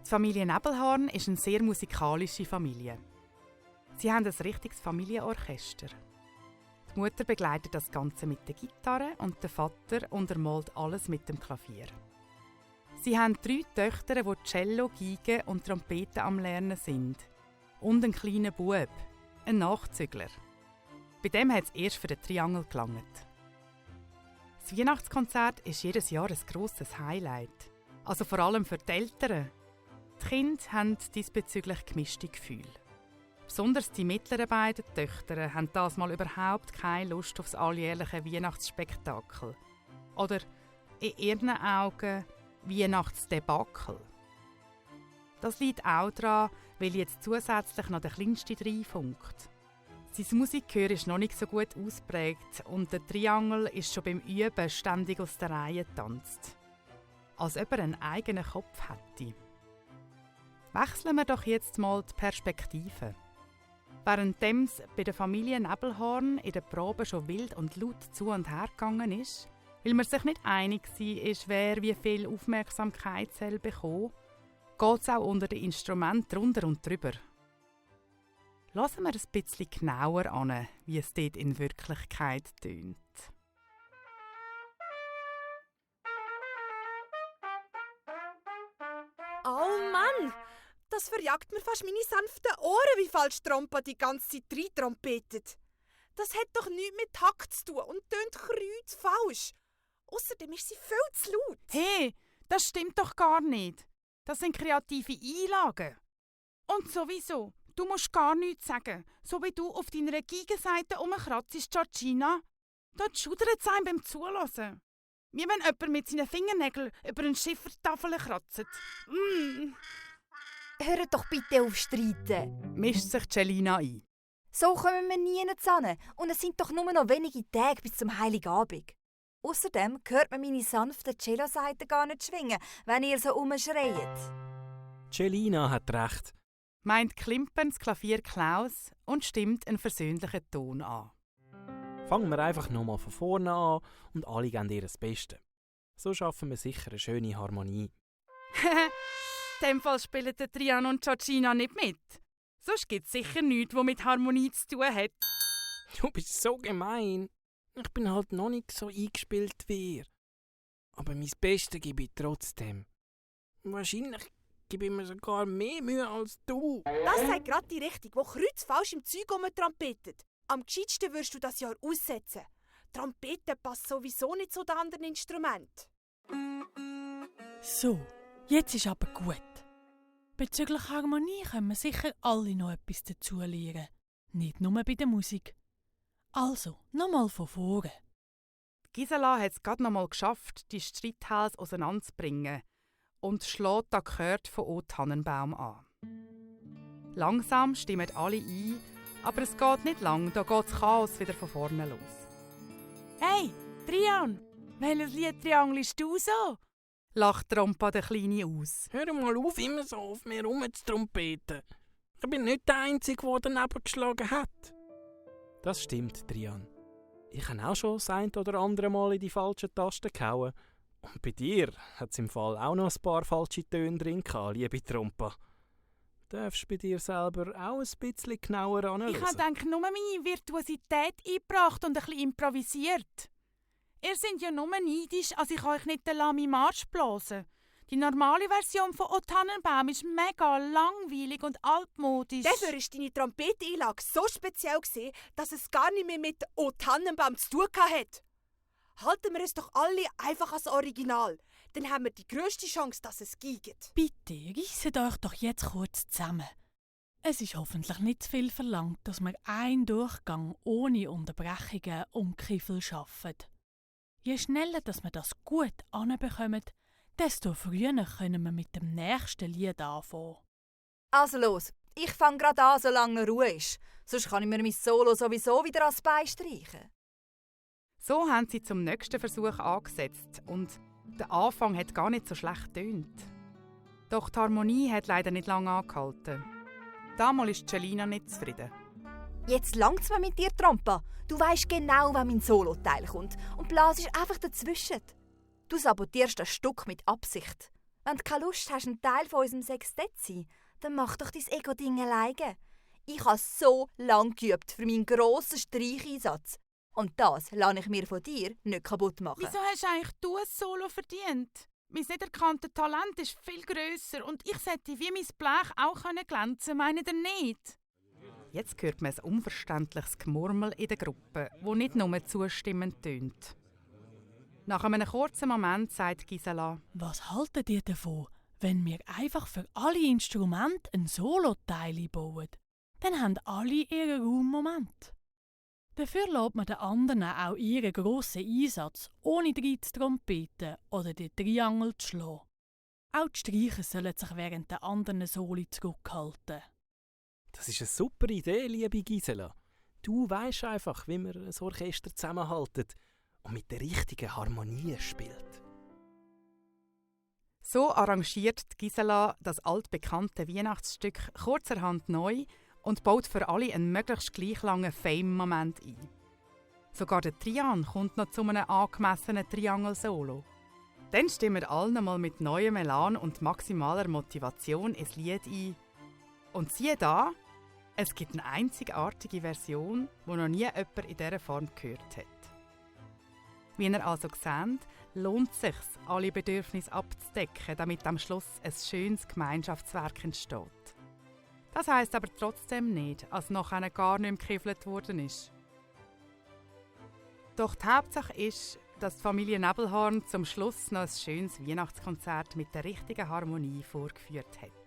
Die Familie Nebelhorn ist eine sehr musikalische Familie. Sie haben ein richtiges Familienorchester. Die Mutter begleitet das Ganze mit der Gitarre und der Vater untermalt alles mit dem Klavier. Sie haben 3 Töchter, die Cello, Geige und Trompete am Lernen sind. Und einen kleinen Bub, einen Nachzügler. Bei dem hat es erst für den Triangel gelangt. Das Weihnachtskonzert ist jedes Jahr ein grosses Highlight. Also vor allem für die Eltern. Die Kinder haben diesbezüglich gemischte Gefühle. Besonders die mittleren beiden Töchter haben das mal überhaupt keine Lust auf das alljährliche Weihnachtsspektakel. Oder in ihren Augen Weihnachtsdebakel. Das liegt auch daran, weil jetzt zusätzlich noch der Kleinste reinfunkt. Sein Musikgehör ist noch nicht so gut ausprägt und der Triangel ist schon beim Üben ständig aus der Reihe getanzt. Als ob er einen eigenen Kopf hätte. Wechseln wir doch jetzt mal die Perspektive. Während es bei der Familie Nebelhorn in der Probe schon wild und laut zu und her gegangen ist, weil man sich nicht einig war, wer wie viel Aufmerksamkeit bekommen soll, geht es auch unter den Instrumenten drunter und drüber. Hören wir ein bisschen genauer an, wie es dort in Wirklichkeit tönt. Oh Mann! Das verjagt mir fast meine sanften Ohren, wie falsch Trompa die ganze Zeit trompetet. Das hat doch nichts mit Takt zu tun und tönt kreuzfalsch. Außerdem ist sie viel zu laut. Hey, das stimmt doch gar nicht. Das sind kreative Einlagen. Und sowieso, du musst gar nichts sagen. So wie du auf deiner Gegenseite rumkratzt, Georgina. Dort schudert es einem beim Zuhören. Wie wenn jemand mit seinen Fingernägeln über eine Schiffertafel kratzt. Hört doch bitte auf streiten, mischt sich Celina ein. So kommen wir nie zusammen und es sind doch nur noch wenige Tage bis zum Heiligabend. Außerdem hört man meine sanften Cello-Saiten gar nicht schwingen, wenn ihr so rumschreit. Celina hat recht, meint klimpernd das Klavier Klaus und stimmt einen versöhnlichen Ton an. Fangen wir einfach nochmal von vorne an und alle geben ihr das Beste. So schaffen wir sicher eine schöne Harmonie. In dem Fall spielen der Trian und Georgina nicht mit. Sonst gibt es sicher nichts, was mit Harmonie zu tun hat. Du bist so gemein. Ich bin halt noch nicht so eingespielt wie ihr. Aber mein Bestes gebe ich trotzdem. Wahrscheinlich gebe ich mir sogar mehr Mühe als du. Das sei gerade die Richtung, wo kreuzfalsch im Zeug trompetet. Am gescheitsten wirst du das Jahr aussetzen. Trompete passt sowieso nicht zu den anderen Instrumenten. So, jetzt ist aber gut. Bezüglich Harmonie können wir sicher alle noch etwas dazu lernen. Nicht nur bei der Musik. Also, nochmal von vorne. Gisela hat es gerade noch mal geschafft, die Streithälse auseinanderzubringen und schlägt da gehört von O Tannenbaum an. Langsam stimmen alle ein, aber es geht nicht lang, da geht das Chaos wieder von vorne los. Hey, Trian, welches Lied triangelst du so? Lacht Trompa der Kleine aus. Hör mal auf, immer so auf mir rumzutrompeten. Ich bin nicht der Einzige, der daneben geschlagen hat. Das stimmt, Trian. Ich habe auch schon das ein oder andere Mal in die falschen Tasten gehauen. Und bei dir hat es im Fall auch noch ein paar falsche Töne drin gehabt, liebe Trompa. Darfst du bei dir selber auch ein bisschen genauer anhören? Ich habe gedacht, nur meine Virtuosität eingebracht und ein bisschen improvisiert. Ihr seid ja nur neidisch, als ich euch nicht den Lami Marsch blase. Die normale Version von O Tannenbaum ist mega langweilig und altmodisch. Dafür war deine Trompeteneinlage so speziell, dass es gar nicht mehr mit O Tannenbaum zu tun hatte. Halten wir es doch alle einfach als Original. Dann haben wir die grösste Chance, dass es geht. Bitte, reisset euch doch jetzt kurz zusammen. Es ist hoffentlich nicht zu viel verlangt, dass wir einen Durchgang ohne Unterbrechungen um Kiffel schaffen. Je schneller dass wir das gut anbekommen, desto früher können wir mit dem nächsten Lied anfangen. Also los, ich fange gerade an, solange Ruhe ist. Sonst kann ich mir mein Solo sowieso wieder ans Bein streichen. So haben sie zum nächsten Versuch angesetzt und der Anfang hat gar nicht so schlecht getönt. Doch die Harmonie hat leider nicht lange angehalten. Damals ist Celina nicht zufrieden. Jetzt langt's mir mit dir, Trompa. Du weisst genau, wann mein Solo-Teil kommt und blasest einfach dazwischen. Du sabotierst das Stück mit Absicht. Wenn du keine Lust hast, ein Teil von unserem Sextett zu sein, dann mach doch dein Ego-Ding alleine. Ich habe so lange geübt für meinen grossen Streicheinsatz. Und das lasse ich mir von dir nicht kaputt machen. Wieso hast eigentlich du ein Solo verdient? Mein nicht erkanntes Talent ist viel grösser und ich sollte wie mein Blech auch glänzen können, meint ihr nicht? Jetzt hört man ein unverständliches Gemurmel in der Gruppe, wo nicht nur zustimmend tönt. Nach einem kurzen Moment sagt Gisela: Was haltet ihr davon, wenn wir einfach für alle Instrumente ein Solo-Teil bauen? Dann haben alle ihren Raummoment. Dafür lässt man den anderen auch ihren grossen Einsatz, ohne rein zu trompeten oder den Triangel zu schlagen. Auch die Streicher sollen sich während der anderen Soli zurückhalten. Das ist eine super Idee, liebe Gisela. Du weisst einfach, wie man ein Orchester zusammenhaltet und mit der richtigen Harmonie spielt. So arrangiert Gisela das altbekannte Weihnachtsstück kurzerhand neu und baut für alle einen möglichst gleich langen Fame-Moment ein. Sogar der Trian kommt noch zu einem angemessenen Triangel-Solo. Dann stimmen alle mal mit neuem Elan und maximaler Motivation ins Lied ein. Und siehe da, es gibt eine einzigartige Version, die noch nie jemand in dieser Form gehört hat. Wie ihr also seht, lohnt es sich, alle Bedürfnisse abzudecken, damit am Schluss ein schönes Gemeinschaftswerk entsteht. Das heisst aber trotzdem nicht, dass nachher gar nicht mehr gekriffelt worden ist. Doch die Hauptsache ist, dass die Familie Nebelhorn zum Schluss noch ein schönes Weihnachtskonzert mit der richtigen Harmonie vorgeführt hat.